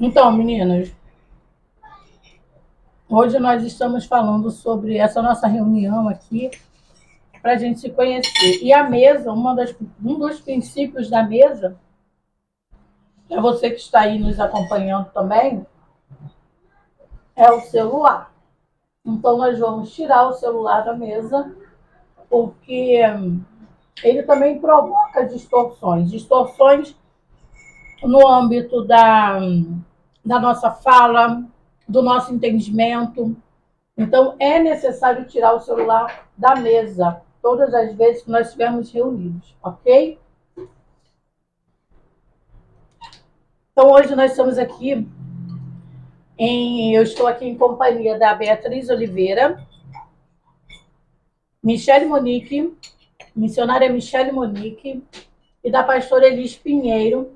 Então, meninas, hoje nós estamos falando sobre essa nossa reunião aqui para a gente se conhecer. E a mesa, um dos princípios da mesa, é você que está aí nos acompanhando também, é o celular. Então, nós vamos tirar o celular da mesa, porque ele também provoca distorções. Distorções no âmbito da nossa fala, do nosso entendimento. Então, é necessário tirar o celular da mesa todas as vezes que nós estivermos reunidos, ok? Então, hoje nós estamos aqui eu estou aqui em companhia da Beatriz Oliveira, Michele Monique, missionária Michele Monique, e da pastora Elis Pinheiro.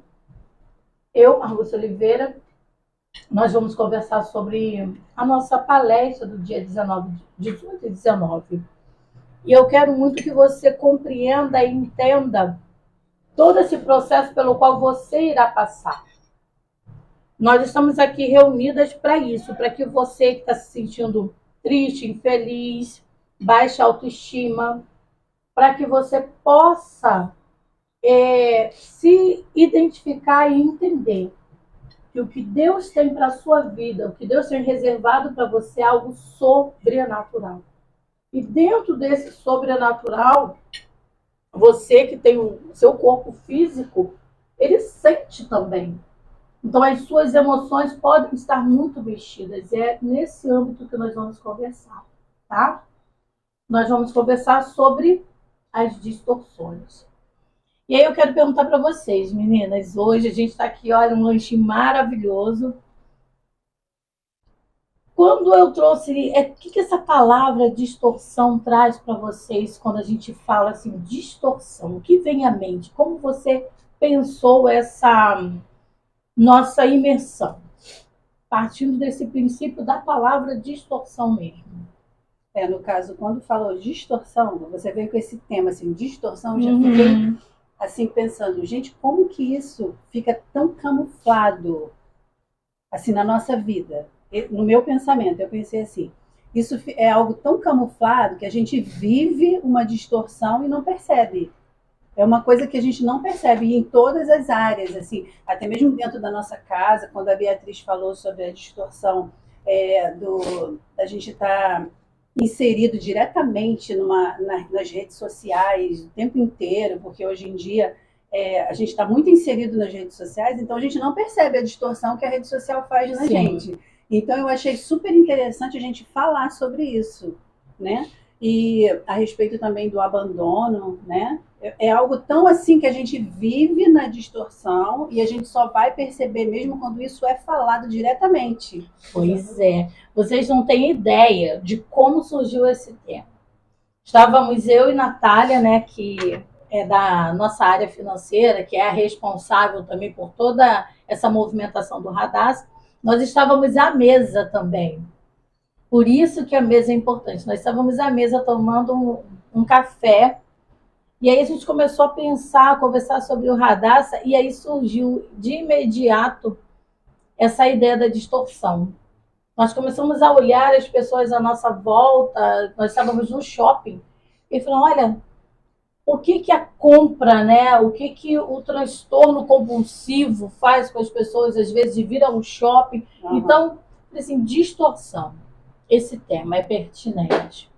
Eu, Marluce Oliveira, nós vamos conversar sobre a nossa palestra do dia 19, 18 e 19. E eu quero muito que você compreenda e entenda todo esse processo pelo qual você irá passar. Nós estamos aqui reunidas para isso, para que você que está se sentindo triste, infeliz, baixa autoestima, para que você possa se identificar e entender que o que Deus tem para a sua vida, o que Deus tem reservado para você é algo sobrenatural. E dentro desse sobrenatural, você que tem o seu corpo físico, ele sente também. Então, as suas emoções podem estar muito mexidas. É nesse âmbito que nós vamos conversar, tá? Nós vamos conversar sobre as distorções. E aí eu quero perguntar para vocês, meninas. Hoje a gente está aqui, olha, um lanche maravilhoso. Quando eu trouxe... O que essa palavra distorção traz para vocês quando a gente fala assim, distorção? O que vem à mente? Como você pensou essa nossa imersão? Partindo desse princípio da palavra distorção mesmo. No caso, quando falou distorção, você veio com esse tema, assim, distorção, já fiquei assim pensando, gente, como que isso fica tão camuflado assim na nossa vida? No meu pensamento, eu pensei assim, isso é algo tão camuflado que a gente vive uma distorção e não percebe. É uma coisa que a gente não percebe em todas as áreas, assim, até mesmo dentro da nossa casa, quando a Beatriz falou sobre a distorção da gente estar inserido diretamente nas redes sociais o tempo inteiro, porque hoje em dia a gente está muito inserido nas redes sociais, então a gente não percebe a distorção que a rede social faz na gente. Então eu achei super interessante a gente falar sobre isso, né? E a respeito também do abandono, né? É algo tão assim que a gente vive na distorção e a gente só vai perceber mesmo quando isso é falado diretamente. Pois é. Vocês não têm ideia de como surgiu esse tema. Estávamos eu e Natália, né, que é da nossa área financeira, que é a responsável também por toda essa movimentação do Radasc, nós estávamos à mesa também. Por isso que a mesa é importante. Nós estávamos à mesa tomando um café. E aí a gente começou a pensar, a conversar sobre o Radassa, e aí surgiu de imediato essa ideia da distorção. Nós começamos a olhar as pessoas à nossa volta, nós estávamos no shopping, e falamos, olha, o que a compra, né? O que o transtorno compulsivo faz com as pessoas, às vezes, de vir ao shopping. Então, assim, distorção. Esse tema é pertinente.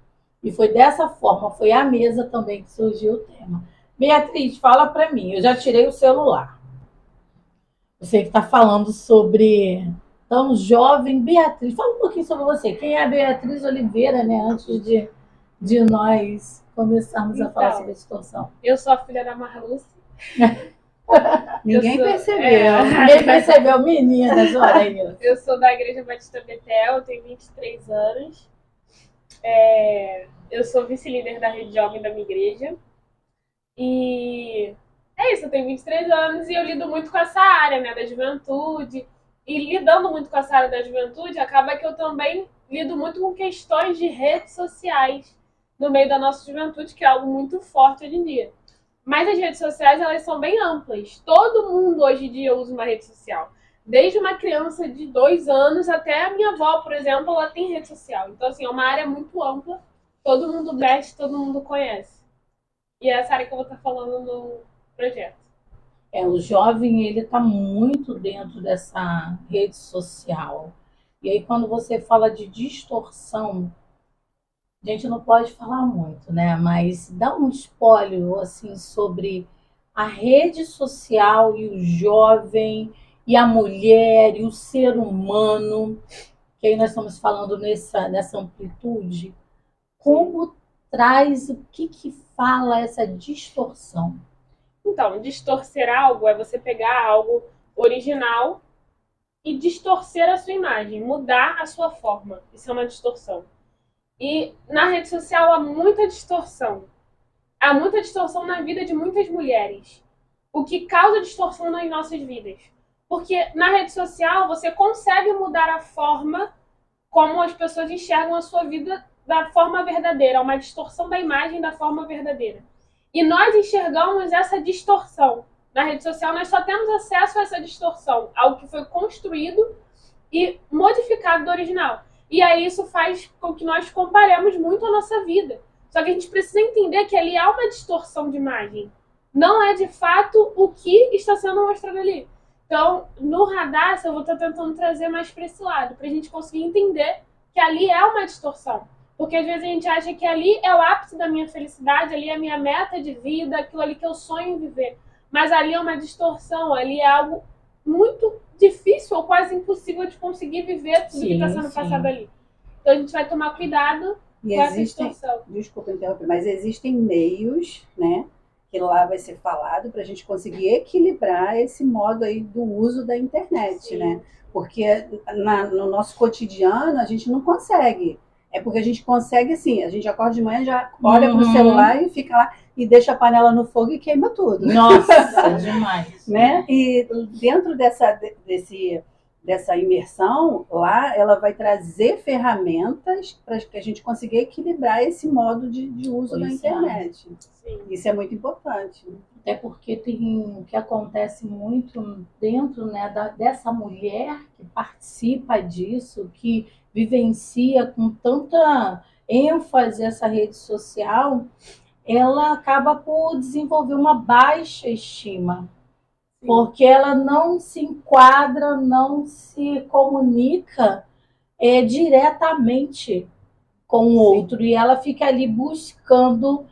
E foi dessa forma, foi à mesa também que surgiu o tema. Beatriz, fala para mim, eu já tirei o celular. Você que está falando sobre tão jovem, Beatriz, fala um pouquinho sobre você. Quem é a Beatriz Oliveira, né? Antes de nós começarmos a falar sobre a distorção. Eu sou a filha da Marluce. Ninguém percebeu. Ninguém percebeu, meninas, olha aí. Eu sou da Igreja Batista Betel, eu tenho 23 anos. Eu sou vice-líder da rede jovem da minha igreja. E é isso, eu tenho 23 anos e eu lido muito com essa área, né, da juventude. E lidando muito com essa área da juventude, acaba que eu também lido muito com questões de redes sociais no meio da nossa juventude, que é algo muito forte hoje em dia. Mas as redes sociais, elas são bem amplas. Todo mundo hoje em dia usa uma rede social. desde uma criança de 2 anos até a minha avó, por exemplo, ela tem rede social. Então, assim, é uma área muito ampla, todo mundo mexe, todo mundo conhece. E é essa área que eu vou estar falando no projeto. O jovem, ele está muito dentro dessa rede social. E aí, quando você fala de distorção, a gente não pode falar muito, né? Mas dá um spoiler, assim, sobre a rede social e o jovem, e a mulher, e o ser humano, que aí nós estamos falando nessa amplitude. Como traz, o que fala essa distorção? Então, distorcer algo é você pegar algo original e distorcer a sua imagem, mudar a sua forma. Isso é uma distorção. E na rede social há muita distorção. Há muita distorção na vida de muitas mulheres. O que causa distorção nas nossas vidas. Porque na rede social você consegue mudar a forma como as pessoas enxergam a sua vida da forma verdadeira. Uma distorção da imagem da forma verdadeira. E nós enxergamos essa distorção. Na rede social nós só temos acesso a essa distorção, algo que foi construído e modificado do original. E aí isso faz com que nós comparemos muito a nossa vida. Só que a gente precisa entender que ali há uma distorção de imagem. Não é de fato o que está sendo mostrado ali. Então, no Radassa, eu vou estar tentando trazer mais para esse lado, para a gente conseguir entender que ali é uma distorção. Porque às vezes a gente acha que ali é o ápice da minha felicidade, ali é a minha meta de vida, aquilo ali que eu sonho em viver. Mas ali é uma distorção, ali é algo muito difícil ou quase impossível de conseguir viver tudo que está sendo passado ali. Então a gente vai tomar cuidado com essa distorção. Desculpa interromper, mas existem meios, né, que lá vai ser falado para a gente conseguir equilibrar esse modo aí do uso da internet, né? Porque no nosso cotidiano a gente não consegue. É porque a gente consegue, assim, a gente acorda de manhã, já olha pro celular e fica lá e deixa a panela no fogo e queima tudo. Nossa, demais. Né? E dentro dessa imersão, lá ela vai trazer ferramentas para que a gente consiga equilibrar esse modo de uso da internet. Sim. Isso é muito importante. Até porque tem o que acontece muito dentro, né, dessa mulher que participa disso, que vivencia com tanta ênfase essa rede social, ela acaba por desenvolver uma baixa estima. Sim. Porque ela não se enquadra, não se comunica diretamente com o outro. E ela fica ali buscando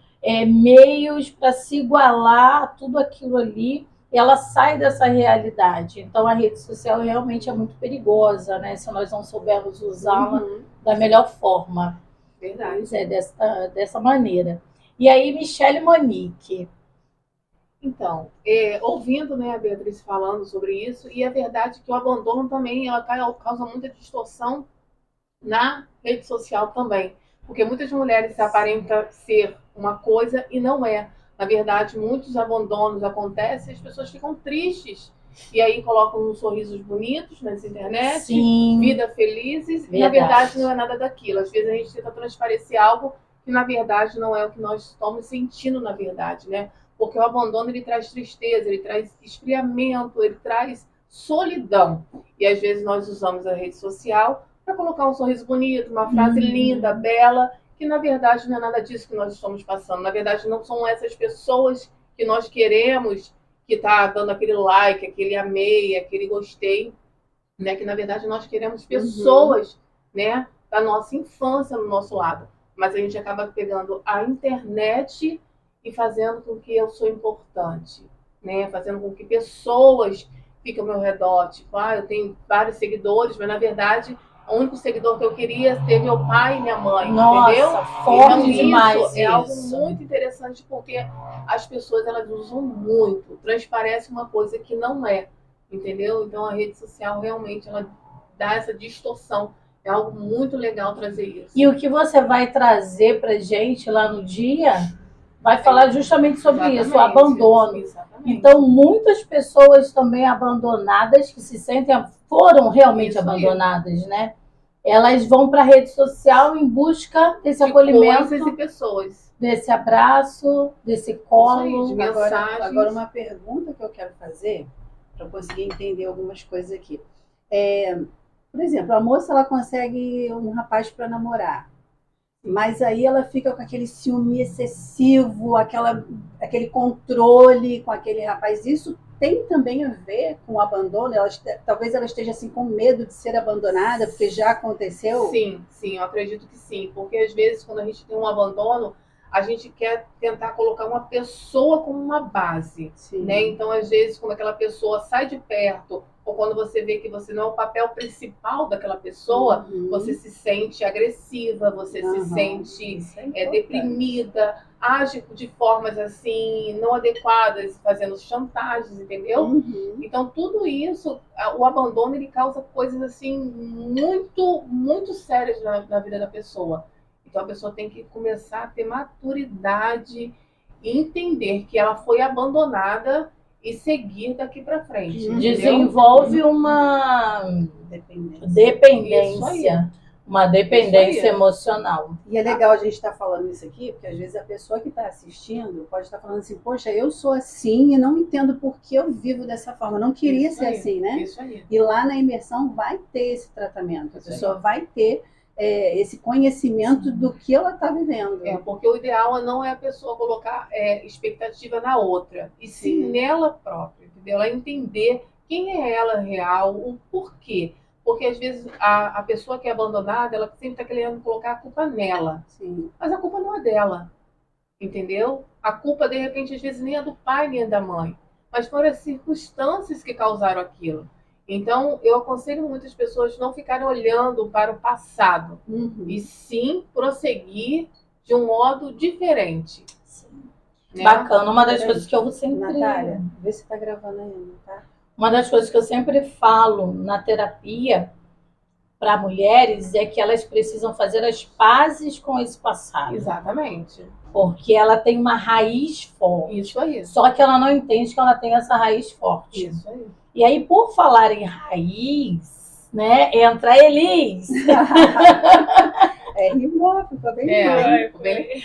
meios para se igualar a tudo aquilo ali. Ela sai dessa realidade. Então, a rede social realmente é muito perigosa, né? Se nós não soubermos usá-la da melhor forma. Verdade. Dessa maneira. E aí, Michele Monique. Então, ouvindo, né, a Beatriz falando sobre isso, e é verdade que o abandono também ela causa muita distorção na rede social também. Porque muitas mulheres se aparentam ser uma coisa e não é. Na verdade, muitos abandonos acontecem e as pessoas ficam tristes. E aí colocam uns sorrisos bonitos na internet, Sim. Vida felizes, verdade. E na verdade não é nada daquilo. Às vezes a gente tenta transparecer algo que na verdade não é o que nós estamos sentindo na verdade, né? Porque o abandono ele traz tristeza, ele traz esfriamento, ele traz solidão. E às vezes nós usamos a rede social para colocar um sorriso bonito, uma frase linda, bela, que na verdade não é nada disso que nós estamos passando. Na verdade não são essas pessoas que nós queremos, que está dando aquele like, aquele amei, aquele gostei, né? Que na verdade nós queremos pessoas, né, da nossa infância no nosso lado. Mas a gente acaba pegando a internet e fazendo com que eu sou importante, né? Fazendo com que pessoas fiquem ao meu redor. Tipo, eu tenho vários seguidores, mas na verdade o único seguidor que eu queria ter meu pai e minha mãe, nossa, entendeu? Forte então, demais é algo muito interessante, porque as pessoas elas usam muito, transparece uma coisa que não é, entendeu? Então a rede social realmente ela dá essa distorção. É algo muito legal trazer isso. E o que você vai trazer pra gente lá no dia vai falar justamente sobre isso, o abandono. Exatamente. Então, muitas pessoas também abandonadas, que se sentem, foram realmente isso abandonadas, né? Elas vão para a rede social em busca desse acolhimento, coisas e pessoas. Desse abraço, desse colo. Agora, uma pergunta que eu quero fazer para conseguir entender algumas coisas aqui. Por exemplo, a moça ela consegue um rapaz para namorar, mas aí ela fica com aquele ciúme excessivo, aquele controle com aquele rapaz. Isso tem também a ver com o abandono? Talvez ela esteja assim com medo de ser abandonada, porque já aconteceu? Sim, eu acredito que sim. Porque às vezes quando a gente tem um abandono, a gente quer tentar colocar uma pessoa como uma base, né? Então, às vezes, quando aquela pessoa sai de perto, ou quando você vê que você não é o papel principal daquela pessoa, você se sente agressiva, você se sente deprimida, age de formas assim não adequadas, fazendo chantagens, entendeu? Então, tudo isso, o abandono, ele causa coisas assim muito, muito sérias na vida da pessoa. Então, a pessoa tem que começar a ter maturidade e entender que ela foi abandonada e seguir daqui para frente. Desenvolve uma dependência. Uma dependência emocional. E é legal a gente estar falando isso aqui, porque às vezes a pessoa que está assistindo pode estar falando assim, poxa, eu sou assim e não entendo por que eu vivo dessa forma. Não queria ser assim, né? Isso aí. E lá na imersão vai ter esse tratamento. A pessoa vai ter esse conhecimento do que ela está vivendo. Porque o ideal não é a pessoa colocar expectativa na outra, e sim nela própria, entendeu? Ela entender quem é ela real, o porquê. Porque às vezes a pessoa que é abandonada, ela sempre está querendo colocar a culpa nela. Mas a culpa não é dela, entendeu? A culpa, de repente, às vezes nem é do pai, nem é da mãe. Mas foram as circunstâncias que causaram aquilo. Então, eu aconselho muitas pessoas não ficarem olhando para o passado, e sim prosseguir de um modo diferente. Né? Bacana, uma das coisas que eu sempre... Natália, vê se está gravando ainda, tá? Uma das coisas que eu sempre falo na terapia para mulheres é que elas precisam fazer as pazes com esse passado. Exatamente. Porque ela tem uma raiz forte. Isso aí. Só que ela não entende que ela tem essa raiz forte. Isso aí. E aí, por falar em raiz, né, entra a Elis. Rimou, ficou bem bem.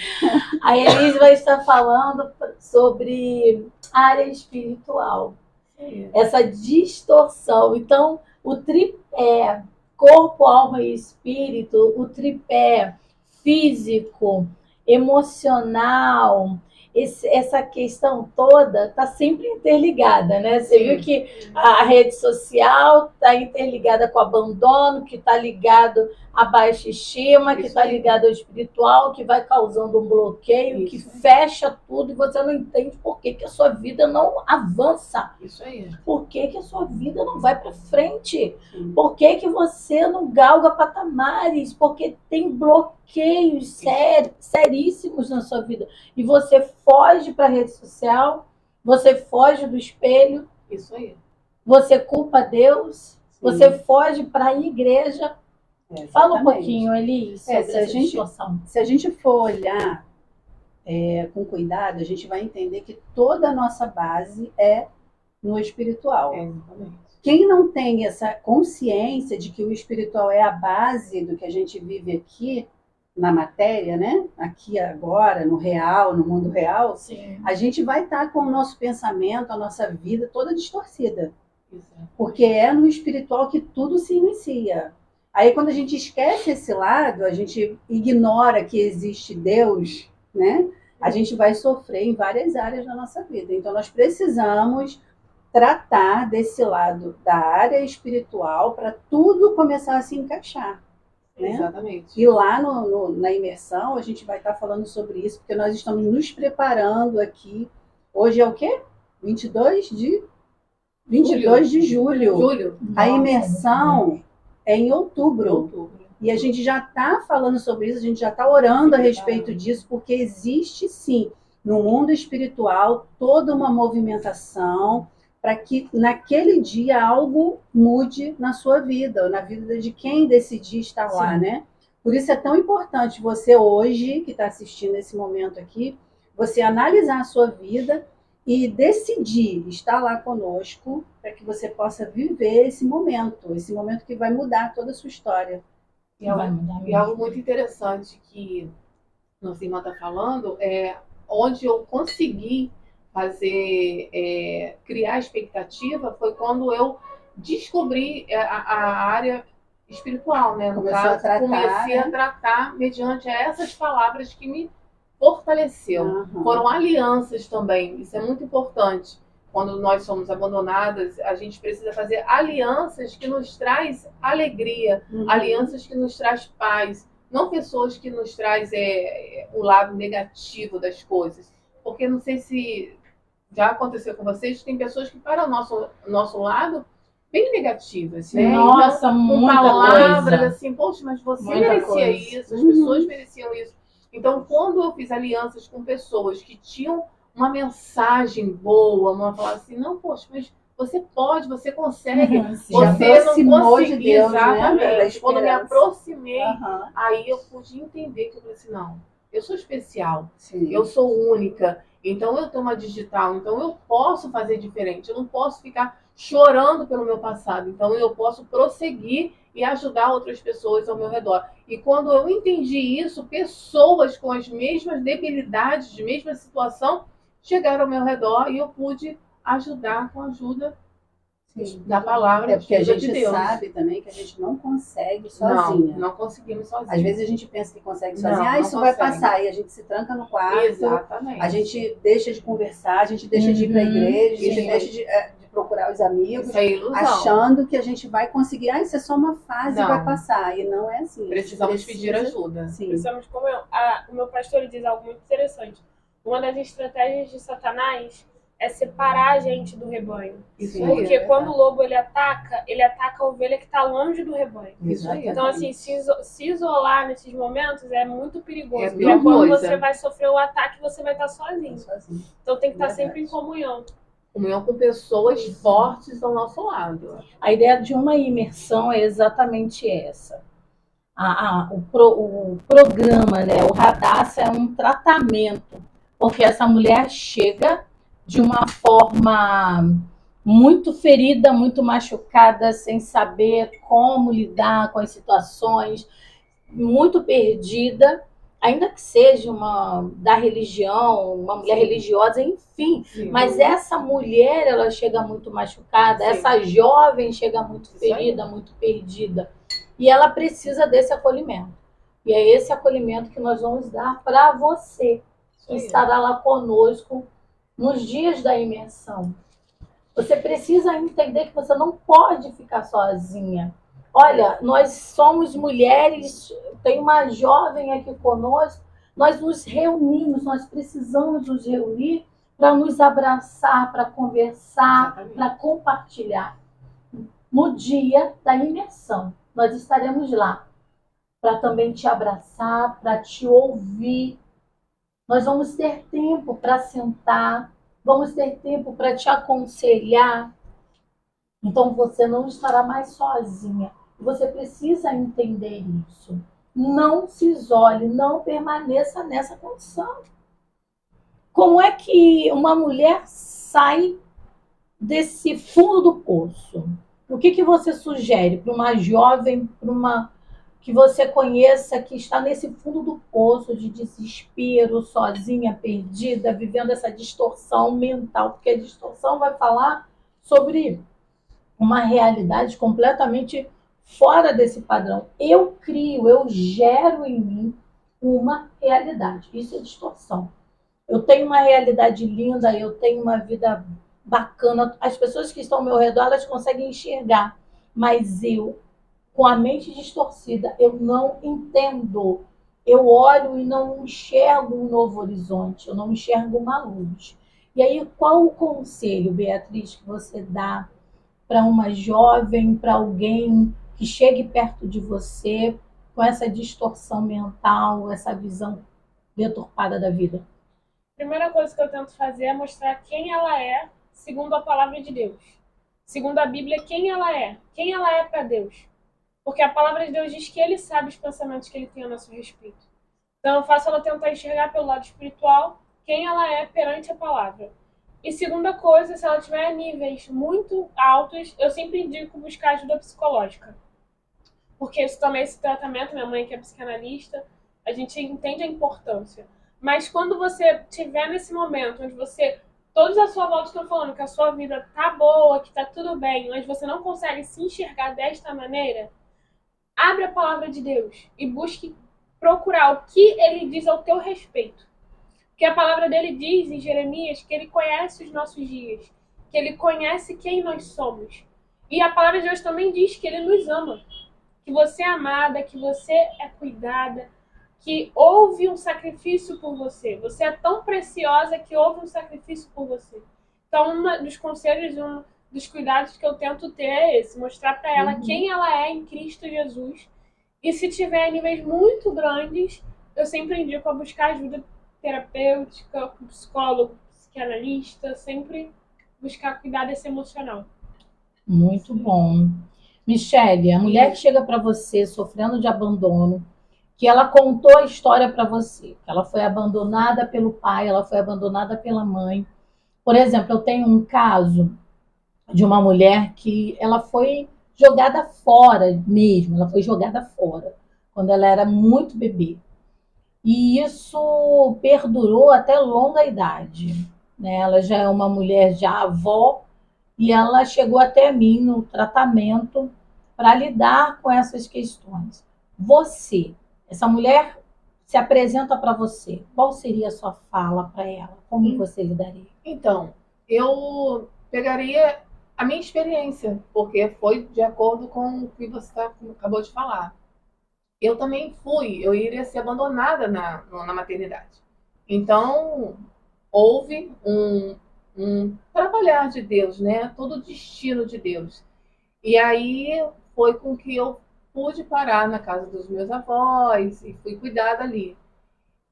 A Elis vai estar falando sobre área espiritual. Essa distorção. Então, o tripé, corpo, alma e espírito, o tripé físico, emocional, essa questão toda está sempre interligada, né? Você viu que a rede social está interligada com o abandono, que está ligado à baixa estima, que está ligado ao espiritual, que vai causando um bloqueio, que fecha tudo e você não entende por que a sua vida não avança. Isso aí. Por que a sua vida não vai para frente? Por que você não galga patamares? Porque tem bloqueios seríssimos na sua vida. E você foge para a rede social, você foge do espelho. Isso aí. Você culpa Deus, você foge para a igreja. Fala um pouquinho, Elis, sobre essa situação. Se a gente for olhar com cuidado, a gente vai entender que toda a nossa base é no espiritual. Exatamente. Quem não tem essa consciência de que o espiritual é a base do que a gente vive aqui na matéria, né? Aqui agora, no real, no mundo real, a gente vai estar com o nosso pensamento, a nossa vida toda distorcida. Porque é no espiritual que tudo se inicia. Aí, quando a gente esquece esse lado, a gente ignora que existe Deus, né? A gente vai sofrer em várias áreas da nossa vida. Então, nós precisamos tratar desse lado da área espiritual para tudo começar a se encaixar. Né? Exatamente. E lá na imersão, a gente vai estar falando sobre isso, porque nós estamos nos preparando aqui. Hoje é o quê? 22 de julho. A imersão é em outubro. E a gente já está falando sobre isso, a gente já está orando a respeito disso, porque existe sim, no mundo espiritual, toda uma movimentação para que naquele dia algo mude na sua vida, ou na vida de quem decidir estar lá, né? Por isso é tão importante você hoje, que está assistindo esse momento aqui, você analisar a sua vida e decidir estar lá conosco para que você possa viver esse momento que vai mudar toda a sua história. E algo muito interessante que nossa irmã está falando é onde eu consegui criar expectativa foi quando eu descobri a área espiritual, né? No caso, comecei a tratar mediante essas palavras que me fortaleceu. Foram alianças também, isso é muito importante. Quando nós somos abandonadas, a gente precisa fazer alianças que nos traz alegria, alianças que nos traz paz, não pessoas que nos traz o lado negativo das coisas. Porque não sei se já aconteceu com vocês, tem pessoas que para o nosso lado bem negativas, né? Nossa, então, com muita palavras coisa. assim, poxa, mas você Muita merecia coisa. isso, as pessoas mereciam isso. Então, quando eu fiz alianças com pessoas que tinham uma mensagem boa, uma falar assim, não, poxa, mas você pode, você consegue, você não conseguiu, de Deus, exatamente. Né? Quando eu me aproximei, aí eu pude entender que eu falei assim, não, eu sou especial, eu sou única, então eu tenho uma digital, então eu posso fazer diferente, eu não posso ficar chorando pelo meu passado, então eu posso prosseguir e ajudar outras pessoas ao meu redor. E quando eu entendi isso, pessoas com as mesmas debilidades, de mesma situação, chegaram ao meu redor e eu pude ajudar com a ajuda da palavra. Porque a gente de Deus. sabe também que a gente não consegue sozinha. Não conseguimos sozinha. Às vezes a gente pensa que consegue sozinha, Não isso vai passar, e a gente se tranca no quarto, Exatamente. a gente deixa de conversar, a gente deixa de ir para a igreja, a gente deixa de procurar os amigos, Isso é ilusão. achando que a gente vai conseguir, isso é só uma fase e vai passar, e não é assim. Precisamos pedir ajuda. Sim. Precisamos, como o meu pastor diz algo muito interessante. Uma das estratégias de Satanás é separar a gente do rebanho. Isso Porque aí, quando o lobo ele ataca a ovelha que está longe do rebanho. Isso aí. Então, assim, se isolar nesses momentos é muito perigoso. É Porque pior quando coisa. você vai sofrer o ataque, você vai estar sozinho. Então tem que estar sempre em comunhão. Comunhão com pessoas fortes ao nosso lado. A ideia de uma imersão é exatamente essa. O programa, né, o Radassa é um tratamento, porque essa mulher chega de uma forma muito ferida, muito machucada, sem saber como lidar com as situações, muito perdida, ainda que seja da religião, uma mulher religiosa, enfim. Sim. Mas essa mulher, ela chega muito machucada, essa jovem chega muito ferida, muito perdida. E ela precisa desse acolhimento. E é esse acolhimento que nós vamos dar para você, que estará lá conosco nos dias da imersão. Você precisa entender que você não pode ficar sozinha. Olha, nós somos mulheres, tem uma jovem aqui conosco, nós nos reunimos, nós precisamos nos reunir para nos abraçar, para conversar, para compartilhar. No dia da imersão, nós estaremos lá para também te abraçar, para te ouvir. Nós vamos ter tempo para sentar, vamos ter tempo para te aconselhar. Então você não estará mais sozinha. Você precisa entender isso. Não se isole, não permaneça nessa condição. Como é que uma mulher sai desse fundo do poço? O que você sugere para uma jovem, para uma que você conheça, que está nesse fundo do poço de desespero, sozinha, perdida, vivendo essa distorção mental? Porque a distorção vai falar sobre uma realidade completamente fora desse padrão. Eu crio, eu gero em mim uma realidade. Isso é distorção. Eu tenho uma realidade linda, eu tenho uma vida bacana. As pessoas que estão ao meu redor, elas conseguem enxergar. Mas eu, com a mente distorcida, eu não entendo. Eu olho e não enxergo um novo horizonte, eu não enxergo uma luz. E aí, qual o conselho, Beatriz, que você dá para uma jovem, para alguém que chegue perto de você com essa distorção mental, essa visão deturpada da vida? A primeira coisa que eu tento fazer é mostrar quem ela é, segundo a palavra de Deus. Segundo a Bíblia, quem ela é para Deus. Porque a palavra de Deus diz que Ele sabe os pensamentos que Ele tem a nosso respeito. Então eu faço ela tentar enxergar pelo lado espiritual quem ela é perante a palavra. E segunda coisa, se ela tiver níveis muito altos, eu sempre indico buscar ajuda psicológica. Porque isso também é esse tratamento, minha mãe que é psicanalista, a gente entende a importância. Mas quando você estiver nesse momento onde você todos à sua volta estão falando que a sua vida tá boa, que tá tudo bem, mas você não consegue se enxergar desta maneira, abre a palavra de Deus e busque procurar o que ele diz ao teu respeito. Porque a palavra dele diz em Jeremias que ele conhece os nossos dias, que ele conhece quem nós somos. E a palavra de Deus também diz que ele nos ama, que você é amada, que você é cuidada, que houve um sacrifício por você. Você é tão preciosa que houve um sacrifício por você. Então, um dos conselhos, um dos cuidados que eu tento ter é esse, mostrar para ela quem ela é em Cristo Jesus. E se tiver níveis muito grandes, eu sempre indico a buscar ajuda terapêutica, com psicólogo, psicanalista, sempre buscar cuidar desse emocional. Muito bom. Michele, a mulher que chega para você sofrendo de abandono, que ela contou a história para você, que ela foi abandonada pelo pai, ela foi abandonada pela mãe. Por exemplo, eu tenho um caso de uma mulher que ela foi jogada fora mesmo, ela foi jogada fora quando ela era muito bebê. E isso perdurou até longa idade, né? Ela já é uma mulher já avó e ela chegou até mim no tratamento para lidar com essas questões. Você, essa mulher se apresenta para você, qual seria a sua fala para ela? Como você lidaria? Então, eu pegaria a minha experiência, porque foi de acordo com o que você acabou de falar. Eu também eu iria ser abandonada na maternidade. Então, houve um trabalhar de Deus, né? Todo o destino de Deus. E aí foi com que eu pude parar na casa dos meus avós e fui cuidada ali.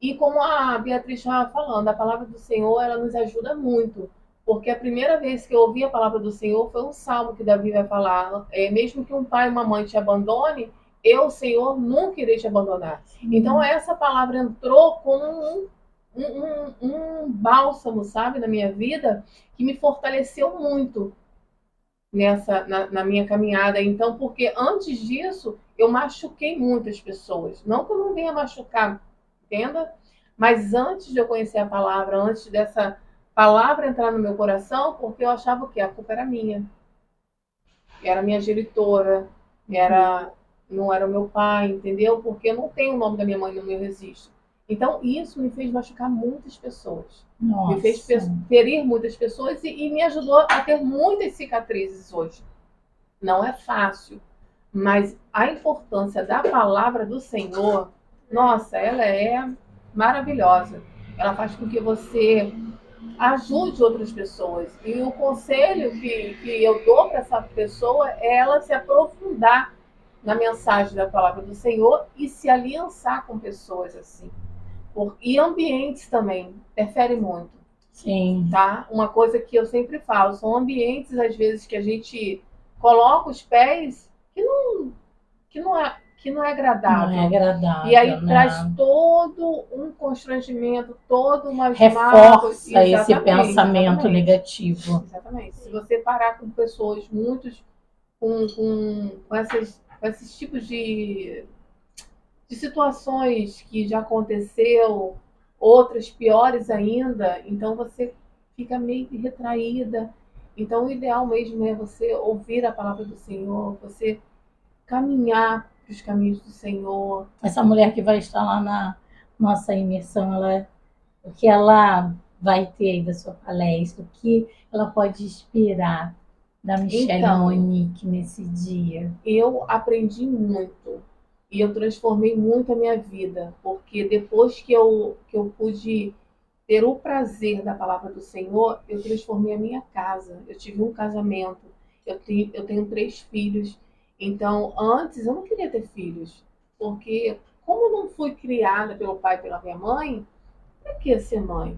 E como a Beatriz estava falando, a palavra do Senhor, ela nos ajuda muito. Porque a primeira vez que eu ouvi a palavra do Senhor foi um salmo que Davi vai falar. Mesmo que um pai e uma mãe te abandone, eu, Senhor, nunca irei te abandonar. Então essa palavra entrou como um bálsamo, sabe, na minha vida, que me fortaleceu muito na minha caminhada. Então, porque antes disso, eu machuquei muitas pessoas. Não que eu não venha machucar, entenda? Mas antes de eu conhecer a palavra, antes dessa palavra entrar no meu coração, porque eu achava que a culpa era minha. Era minha genitora, não era o meu pai, entendeu? Porque eu não tenho o nome da minha mãe no meu registro. Então, isso me fez machucar muitas pessoas. Nossa. Me fez ferir muitas pessoas e me ajudou a ter muitas cicatrizes hoje. Não é fácil, mas a importância da palavra do Senhor, nossa, ela é maravilhosa. Ela faz com que você ajude outras pessoas. E o conselho que eu dou para essa pessoa é ela se aprofundar na mensagem da palavra do Senhor e se aliançar com pessoas assim. E ambientes também interferem muito. Sim. Tá? Uma coisa que eu sempre falo, são ambientes, às vezes, que a gente coloca os pés que não é agradável. Não é agradável. E aí traz todo um constrangimento, todo uma reforça esse pensamento negativo. Exatamente. Se você parar com pessoas com esses tipos de situações que já aconteceu, outras piores ainda, então você fica meio retraída. Então o ideal mesmo é você ouvir a palavra do Senhor, você caminhar para os caminhos do Senhor. Essa mulher que vai estar lá na nossa imersão, o que ela vai ter aí da sua palestra, o que ela pode inspirar da Michele Monique nesse dia? Eu aprendi muito. E eu transformei muito a minha vida, porque depois que eu pude ter o prazer da palavra do Senhor, eu transformei a minha casa. Eu tive um casamento, eu tenho 3 filhos. Então, antes eu não queria ter filhos, porque como eu não fui criada pelo pai e pela minha mãe, para que ser mãe?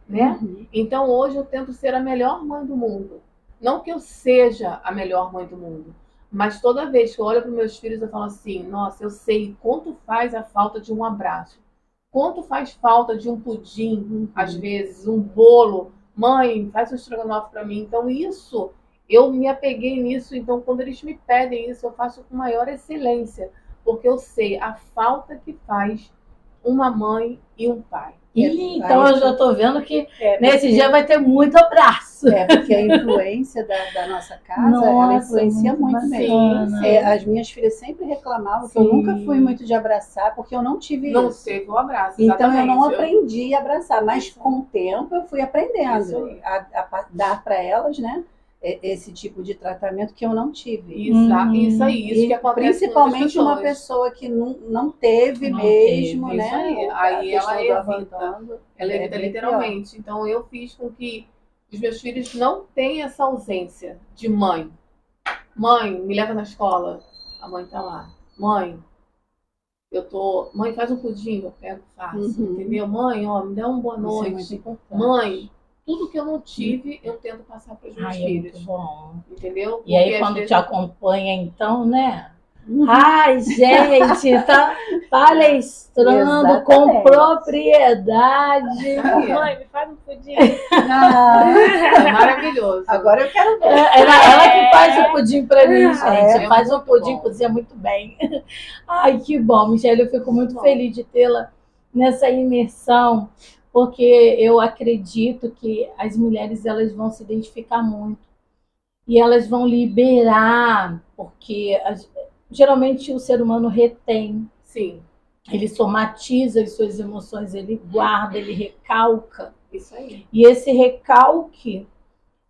Né? Então, hoje eu tento ser a melhor mãe do mundo. Não que eu seja a melhor mãe do mundo, mas toda vez que eu olho para meus filhos, eu falo assim, nossa, eu sei quanto faz a falta de um abraço. Quanto faz falta de um pudim, às vezes, um bolo. Mãe, faz um estrogonofe para mim. Então, isso, eu me apeguei nisso. Então, quando eles me pedem isso, eu faço com maior excelência. Porque eu sei a falta que faz uma mãe e um pai. Então eu já estou vendo que nesse porque, dia vai ter muito abraço. porque a influência da nossa casa, ela influencia muito mesmo. As minhas filhas sempre reclamavam que eu nunca fui muito de abraçar, porque eu não tive Não isso. teve o abraço. Então eu não exatamente. aprendi a abraçar, mas com o tempo eu fui aprendendo a dar para elas, né, esse tipo de tratamento que eu não tive. Isso aí, isso que acontece Principalmente com uma muitas pessoas. pessoa que não teve Não mesmo, teve, né? isso aí. a Aí questão ela do evita. abandono Ela é evita bem literalmente. Então eu fiz com que os meus filhos não tenham essa ausência de mãe. Mãe, me leva na escola. A mãe tá lá. Mãe, Mãe, faz um pudim, eu pego, faço. Entendeu? Mãe, ó, me dá uma boa pior. Isso é noite. muito importante. Mãe, tudo que eu não tive, eu tento passar para os meus Ai, é filhos. muito bom. Entendeu? E aí, Porque, às quando vezes, te acompanha, então, né? Ai, gente, tá palestrando com Exatamente. propriedade. Mãe, me faz um pudim. é maravilhoso. Agora eu quero ver. Ela que faz o pudim pra mim, gente. é Faz o muito pudim, bom. cozinha muito bem. Ai, que bom, Michele. Eu fico muito feliz de tê-la nessa imersão, porque eu acredito que as mulheres elas vão se identificar muito e elas vão liberar, porque geralmente o ser humano retém, Sim, ele somatiza as suas emoções, ele guarda, ele recalca. isso aí. E esse recalque,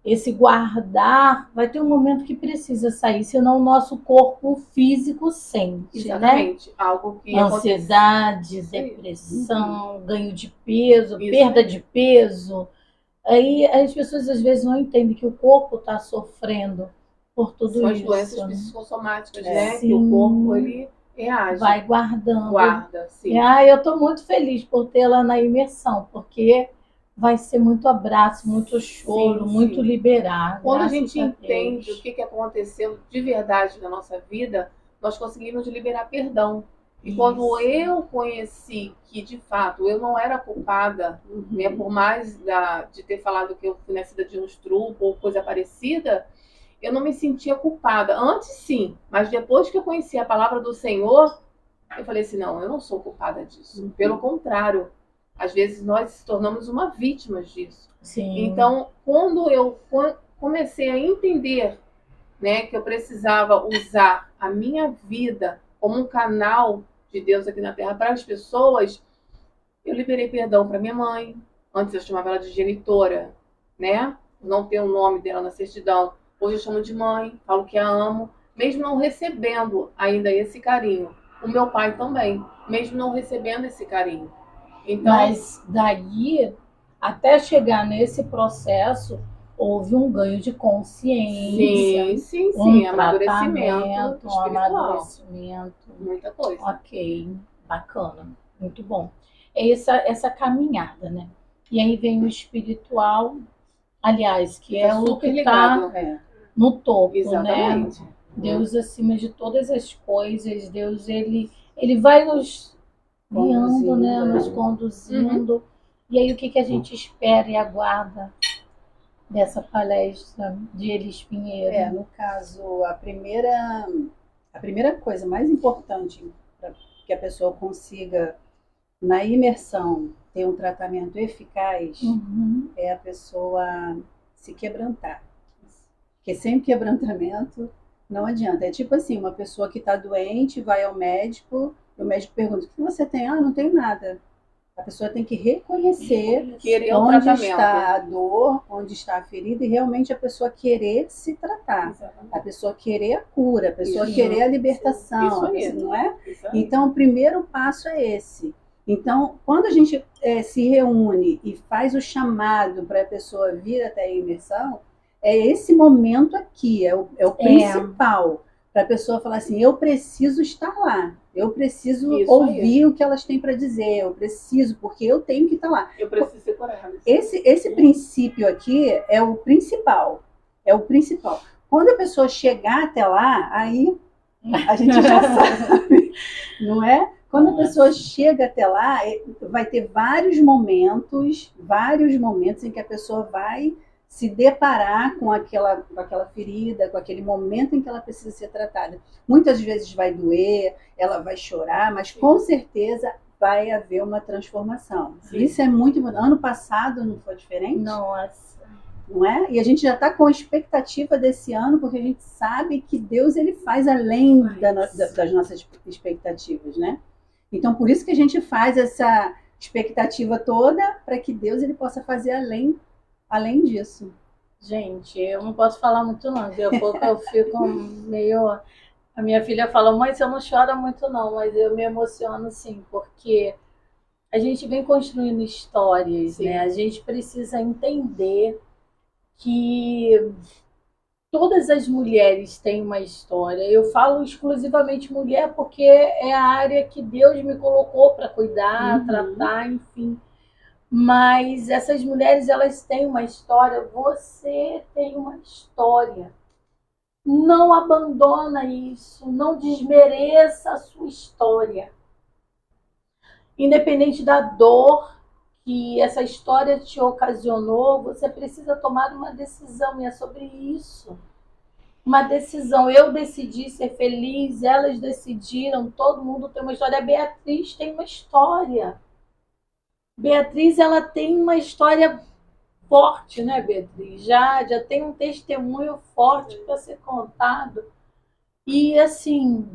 esse guardar, vai ter um momento que precisa sair, senão o nosso corpo físico sente, né? Exatamente. Algo que Ansiedade, Isso aí. depressão, ganho de peso, Isso perda aí. de peso. Aí as pessoas às vezes não entendem que o corpo está sofrendo por tudo São as isso. doenças psicossomáticas, né? Sim. Que o corpo, ele reage. Vai guardando. Guarda, sim. Eu estou muito feliz por tê-la na imersão, porque vai ser muito abraço, muito choro, Sim, muito sim. liberar. Quando a graças gente Deus. entende o que aconteceu de verdade na nossa vida, nós conseguimos liberar perdão. E quando eu conheci que, de fato, eu não era culpada, né, por mais de ter falado que eu fui nascida de um estrupo ou coisa parecida, eu não me sentia culpada. Antes, sim, mas depois que eu conheci a palavra do Senhor, eu falei assim, não, eu não sou culpada disso. Pelo contrário, às vezes nós se tornamos uma vítima disso. Sim. Então, quando eu comecei a entender, né, que eu precisava usar a minha vida como um canal de Deus aqui na Terra para as pessoas, eu liberei perdão para minha mãe. Antes eu chamava ela de genitora, né? Não tenho o nome dela na certidão. Hoje eu chamo de mãe, falo que a amo, mesmo não recebendo ainda esse carinho. O meu pai também, mesmo não recebendo esse carinho. Então, Mas daí, até chegar nesse processo, houve um ganho de consciência. sim, amadurecimento um espiritual. amadurecimento. Muita coisa. Ok, bacana, muito bom. É essa caminhada, né? E aí vem o espiritual, aliás, que é Tá o super que está ligado. no topo, né? Exatamente. Deus acima de todas as coisas, Deus ele vai nos guiando, né? Nos conduzindo. E aí o que a gente espera e aguarda dessa palestra de Elis Pinheiro? No caso, a primeira coisa mais importante para que a pessoa consiga, na imersão, ter um tratamento eficaz, é a pessoa se quebrantar. Porque sem quebrantamento não adianta. É tipo assim, uma pessoa que está doente, vai ao médico, e o médico pergunta, o que você tem? Ah, não tenho nada. A pessoa tem que reconhecer Querer o onde tratamento. está a dor, onde está a ferida, e realmente a pessoa querer se tratar. Exatamente. A pessoa querer a cura, a pessoa Isso. querer a libertação, Isso aí. não é? Isso aí. Então, o primeiro passo é esse. Então, quando a gente se reúne e faz o chamado para a pessoa vir até a imersão, é esse momento aqui, é o principal. Para a pessoa falar assim, eu preciso estar lá, eu preciso Isso ouvir o que elas têm para dizer, eu preciso, porque eu tenho que estar lá. Eu preciso ser curada. Esse princípio aqui é o principal. É o principal. Quando a pessoa chegar até lá, aí a gente já sabe, não é? Quando a pessoa chega até lá, vai ter vários momentos em que a pessoa vai se deparar com aquela ferida, com aquele momento em que ela precisa ser tratada. Muitas vezes vai doer, ela vai chorar, mas com certeza vai haver uma transformação. Sim. Isso é muito importante. Ano passado não foi diferente? Nossa. Não é? E a gente já está com expectativa desse ano, porque a gente sabe que Deus ele faz além das nossas expectativas, né? Então, por isso que a gente faz essa expectativa toda, para que Deus ele possa fazer além disso. Gente, eu não posso falar muito não, daqui a pouco eu fico meio... A minha filha fala, mãe, você não chora muito não, mas eu me emociono sim, porque a gente vem construindo histórias, Sim. né? A gente precisa entender que todas as mulheres têm uma história. Eu falo exclusivamente mulher porque é a área que Deus me colocou para cuidar, tratar, enfim. Mas essas mulheres, elas têm uma história. Você tem uma história. Não abandona isso. Não desmereça a sua história. Independente da dor que essa história te ocasionou, você precisa tomar uma decisão. E é sobre isso. Uma decisão. Eu decidi ser feliz, elas decidiram, todo mundo tem uma história. A Beatriz tem uma história. Beatriz, ela tem uma história forte, né, Beatriz? Já tem um testemunho forte para ser contado. E, assim,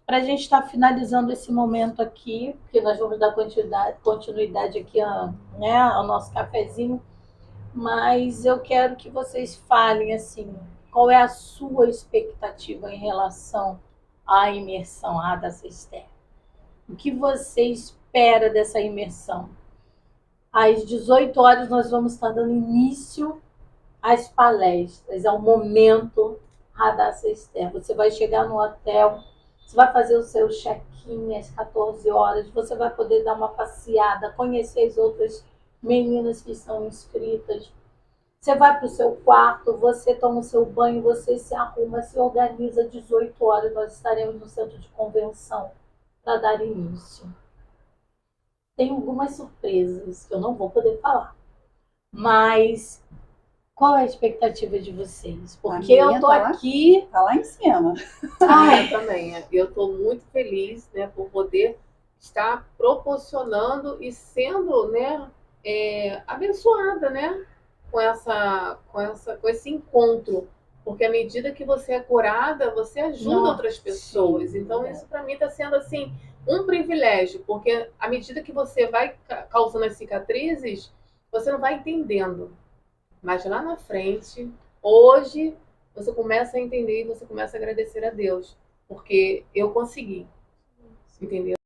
para a gente estar finalizando esse momento aqui, porque nós vamos dar continuidade aqui ao nosso cafezinho, mas eu quero que vocês falem, assim, qual é a sua expectativa em relação à imersão Radassa Esther? O que você espera dessa imersão? Às 18 horas nós vamos estar dando início às palestras, ao momento Radassa Esther. Você vai chegar no hotel, você vai fazer o seu check-in às 14 horas, você vai poder dar uma passeada, conhecer as outras meninas que estão inscritas. Você vai para o seu quarto, você toma o seu banho, você se arruma, se organiza. Às 18 horas nós estaremos no centro de convenção para dar início. Tem algumas surpresas que eu não vou poder falar. Mas qual é a expectativa de vocês? Porque eu tô aqui... Tá lá em cima. Eu também. Eu estou muito feliz, né, por poder estar proporcionando e sendo, né, abençoada, né, com esse encontro. Porque à medida que você é curada, você ajuda outras pessoas. Sim, então, isso para mim está sendo assim um privilégio, porque à medida que você vai causando as cicatrizes, você não vai entendendo. Mas lá na frente, hoje, você começa a entender e você começa a agradecer a Deus. Porque eu consegui. Entendeu?